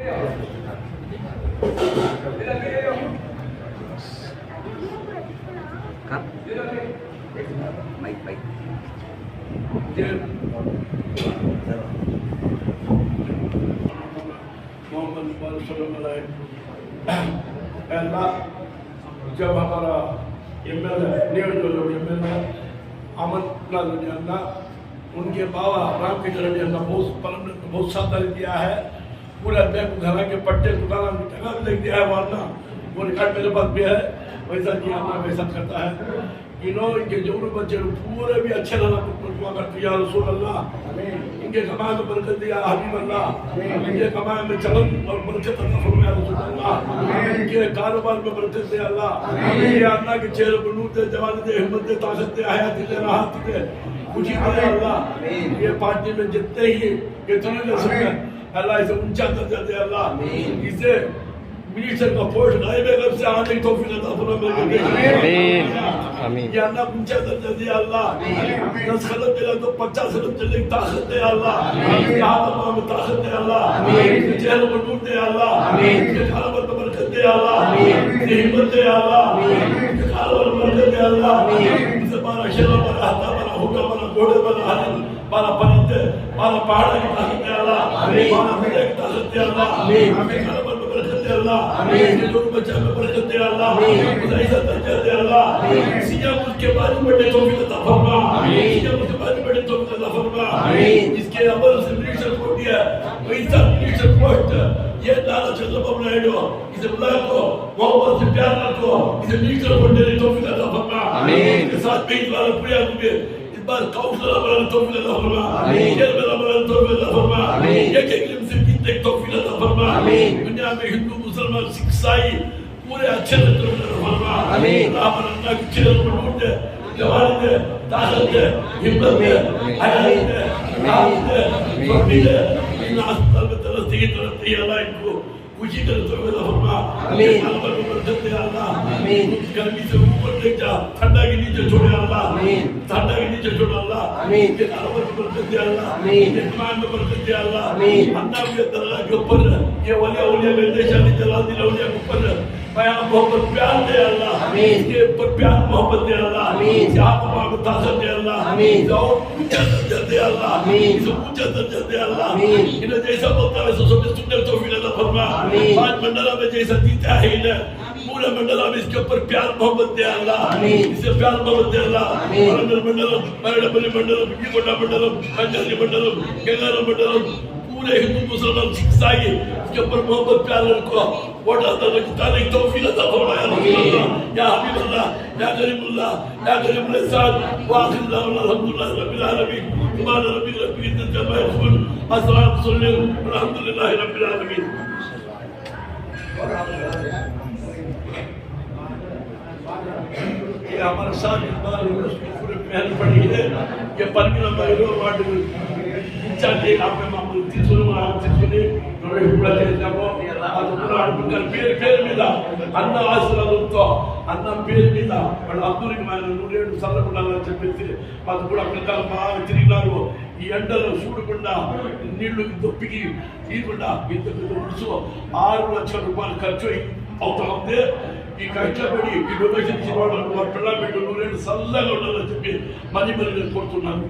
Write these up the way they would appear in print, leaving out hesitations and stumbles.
जब हमारा एमएलए अमरनाथ रेड्डी अन्ना उनके बाबा रामकिशन रेड्डी अन्ना बहुत साथ किया है। पूरा बैंक घरा के पट्टे दुकान में टका भी लग दिया है। वरना वो रिकॉर्ड मेरे पास भी है। वैसा किया अन्ना वैसा करता है। इनके जरूर बच्चे पूरे भी अच्छे करते रसूल अल्लाह, इनके कमाए में बरकत दिया हबीब अल्लाह, इनके कमाए में चलन और बरकत अता फरमाया रसूल अल्लाह, इनके कारोबार में बरकत दे अल्लाह, ये अल्लाह के चेहरे पर नूर दे, जवानी दे, हिम्मत दे, ताकत दे, हयात दे, राहत दे, खुशी दे अल्लाह। ये पार्टी में जितने ही अल्लाह इसे ऊंचा दर्जा दे अल्लाह, इसे मिनिस्टर का पोस्ट गायब से आने की तौफीक अता फरमाए। आमीन। या अल्लाह ऊंचा दर्जा दे अल्लाह। 10 कदम चला तो 50 कदम चलने की ताकत दे अल्लाह। यहाँ में ताकत दे अल्लाह। चेहरे पर नूर दे अल्लाह। कारोबार में बरकत दे अल्लाह। हिम्मत दे अल्लाह। कारोबार में बरकत दे अल्लाह। इसे बारा शेरा बारा हाथा बारा हुक्का बारा घोड़े बारा हाथी बारा परिंदे बारा पहाड़ की ताकत दे अल्लाह। बारा मिले की ताकत दे अल्लाह। हमें कारोबार में बरकत दे अल्लाह। लोग बच्चा में बरकत दे अल्लाह। इज्जत दर्जा दे अल्लाह। सिया मुल्क के बारे में बड़े तौफीक अता फरमा। सिया मुल्क के बारे में बड़े तौफीक अता फरमा। इसके अमल से मिनिस्टर को दिया वैसा मिनिस्टर पोस्ट ये लाला चंद्रबाबू नायडू इसे बुला को मोहब्बत से प्यार रखो, इसे मिनिस्टर को देने तौफीक अता फरमा। इसके साथ में इस पूरा इस बार काउंसलर बनाने तौफीक अता फरमा। चेयरमैन बनाने तौफीक अता फरमा। एक इल्म से जीतने तौफीक अता फरमा। दुनिया में हिंदू मुसलमान सिख ईसाई पूरे अच्छे से फरमा। अल्लाह की चेहरे पर नूर दे, जवानी दे, ताकत दे, हिम्मत दे, हयात दे, राहत दे, फरमी दे। इन अस्पताल में तरसती की तरसती अल्लाह इनको खुशी करे तो फरमा। कारोबार में बरकत दे अल्लाह। गर्मी से ऊपर ले जा, ठंडा के नीचे छोड़े अल्लाह। ठंडा के नीचे छोड़ अल्लाह। इनके कारोबार में बरकत दे अल्लाह। इनके ईमान में बरकत दे अल्लाह। अन्ना के दरगाह के ऊपर ये वलिया में शादी जलाल औलिया के ऊपर बयान मोहब्बत प्यार दे अल्लाह। इसके ऊपर प्यार मोहब्बत दे अल्लाह। यहाँ पर ताकत दे अल्लाह। ऊंचा दर्जा दे अल्लाह। इसे ऊंचा दर्जा दे अल्लाह। इन्हें जैसा बोलता है वैसा सुनने तौफीक अता फरमा। 5 मंडला में जैसा जीता है इन्हें पूरे मंडला में इसके ऊपर प्यार मोहब्बत दे अल्लाह। इसे प्यार मोहब्बत दे अल्लाह। मंडलम मरडपल्ली मंडलम विजयकोटा मंडलम कंजली मंडलम गंगाराम मंडलम पूरे हिंदू मुसलमान सिख ईसाई इसके ऊपर मोहब्बत प्यार रखो। वोट ताने तौफीक अता फरमाया या हबीब अल्लाह या करीमुल्लाह या करीमुल इंसान व आखिर दावना अल्हम्दुलिल्लाह रब्बिल आलमीन। सुभान रब्बिक रब्बिल इज्जति अम्मा यसिफून अस्सलामु अलैकुम व रहमतुल्लाहि रब्बिल आलमीन। ये हमारे साथ इस बार पूरे पहल पड़ी है। ये परवीन अम्मा वार्ड चाहे आप में मामूल 300 मामूल 300 नोरे हुआ थे जब आज पूरा उनका पेड़ मिला अन्ना आसरा तो अन्ना पेड़ मिला पर अब्दुल रहीमान नूरे साल कुंडाला చెప్పేసి అది కూడా అక్కడ బాగా తిరిగినారు। ఈ ఎండలో చూడకుండా నీళ్లు దొప్పికి తీయకుండా ఇంతకు ముడుసు 6 లక్షల రూపాయలు ఖర్చు అవుతా ఉంది। ఈ కష్టపడి ఈ డొనేషన్ ఇచ్చిన వాళ్ళు పిల్లల బిడ్డ నూరేళ్ళు చల్లగా ఉండాలని చెప్పి మళ్ళీ నేను కోరుతున్నాను।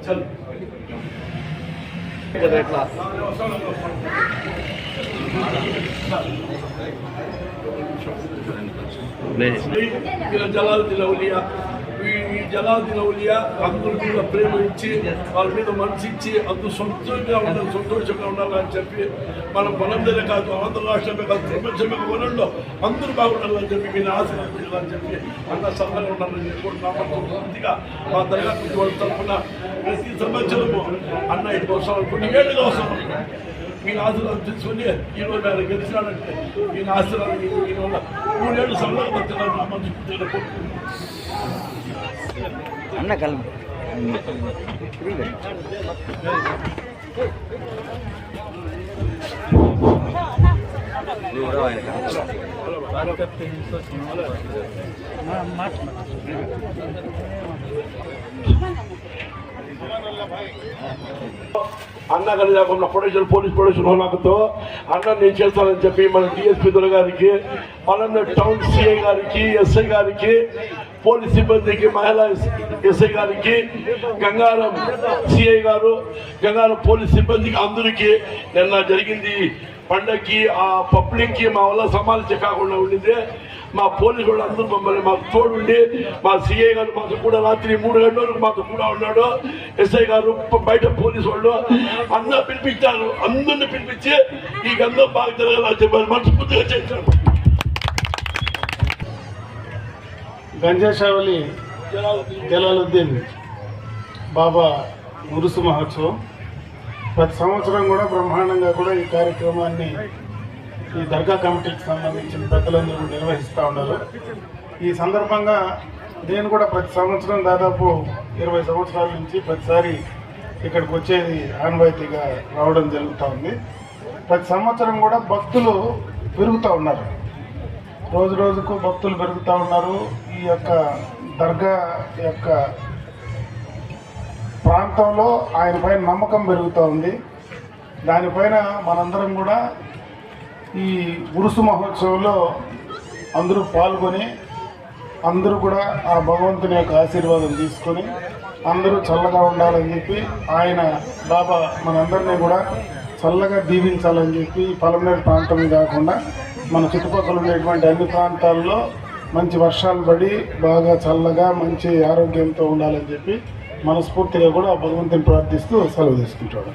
चल జలాలుద్దీన్ ఔలియా ఈ జలాలుద్దీన్ ఔలియా అందరి మీద ప్రేమ ఇచ్చి వాళ్ళ మీద మనసు ఇచ్చి అందరూ సంతోషంగా ఉండాలని చెప్పి మన మనందరే కాదు ఆంధ్ర రాష్ట్రమే కాదు ప్రపంచమే వరల్డ్లో అందరూ బాగుండాలని చెప్పి మీరు ఆశీర్వదించాలని చెప్పి అంత సభలో ఉండాలని చెప్పి పూర్తిగా మా దర్గా వాళ్ళ తరఫున ప్రతి సంవత్సరము అన్న 5 సంవత్సరాలు కొన్ని ఏళ్ళుగా వస్తున్నాం ఈయన ఆశీర్వాదం తీసుకొని ఈరోజు ఆయన గెలిచినాడంటే ఈయన ఆశీర్వాదం ఈయన వల్ల 3 ఏళ్ళు సరళంగా బతున్నారు నా మనసు అన్న కలం అన్న కానీ లేకుండా పోలీస్ ప్రొడక్షన్ హోనాకతో అన్న నేను చేస్తానని చెప్పి మన డిఎస్పీ దొర గారికి పలన్న టౌన్ సిఐ గారికి ఎస్ఐ గారికి పోలీస్ సిబ్బందికి మహిళా ఎస్ఐ గారికి గంగారం సిఐ గారు గంగారం పోలీస్ సిబ్బందికి అందరికీ నిన్న జరిగింది పండగకి ఆ పబ్లిక్కి మా వల్ల సమాలించ కాకుండా ఉండింది. మా పోలీసు వాళ్ళు అందరూ మమ్మల్ని మాకు తోడుండి మా సిఐ గారు మాకు కూడా రాత్రి 3 గంటల వరకు మాకు కూడా ఉన్నాడు. ఎస్ఐ గారు బయట పోలీసు వాళ్ళు అందరూ పిలిపించారు. అందరిని పిలిపించి ఈ గంధం బాగా జరగాలని చెప్పారు. మనస్ఫూర్తిగా చేశారు. గంజాషావలి జలాలుద్దీన్ బాబా ఉరుసు మహోత్సవం ప్రతి సంవత్సరం కూడా బ్రహ్మాండంగా కూడా ఈ కార్యక్రమాన్ని ఈ దర్గా కమిటీకి సంబంధించిన పెద్దలందరూ నిర్వహిస్తూ ఉన్నారు. ఈ సందర్భంగా నేను కూడా ప్రతి సంవత్సరం దాదాపు 20 సంవత్సరాల నుంచి ప్రతిసారి ఇక్కడికి వచ్చేది ఆనవాయితీగా రావడం జరుగుతూ ఉంది. ప్రతి సంవత్సరం కూడా భక్తులు పెరుగుతూ ఉన్నారు. రోజు రోజుకు భక్తులు పెరుగుతూ ఉన్నారు. ఈ యొక్క దర్గా యొక్క ప్రాంతంలో ఆయన పైన నమ్మకం పెరుగుతూ ఉంది. దానిపైన మనందరం కూడా ఈ ఉరుసు మహోత్సవంలో అందరూ పాల్గొని అందరూ కూడా ఆ భగవంతుని యొక్క ఆశీర్వాదం తీసుకొని అందరూ చల్లగా ఉండాలని చెప్పి ఆయన బాబా మనందరినీ కూడా చల్లగా దీవించాలని చెప్పి పలమనేరు ప్రాంతం కాకుండా మన చుట్టుపక్కల ఉండేటువంటి అన్ని ప్రాంతాల్లో మంచి వర్షాలు పడి బాగా చల్లగా మంచి ఆరోగ్యంతో ఉండాలని చెప్పి మనస్ఫూర్తిగా కూడా భగవంతుని ప్రార్థిస్తూ సెలవు తీసుకుంటాడు.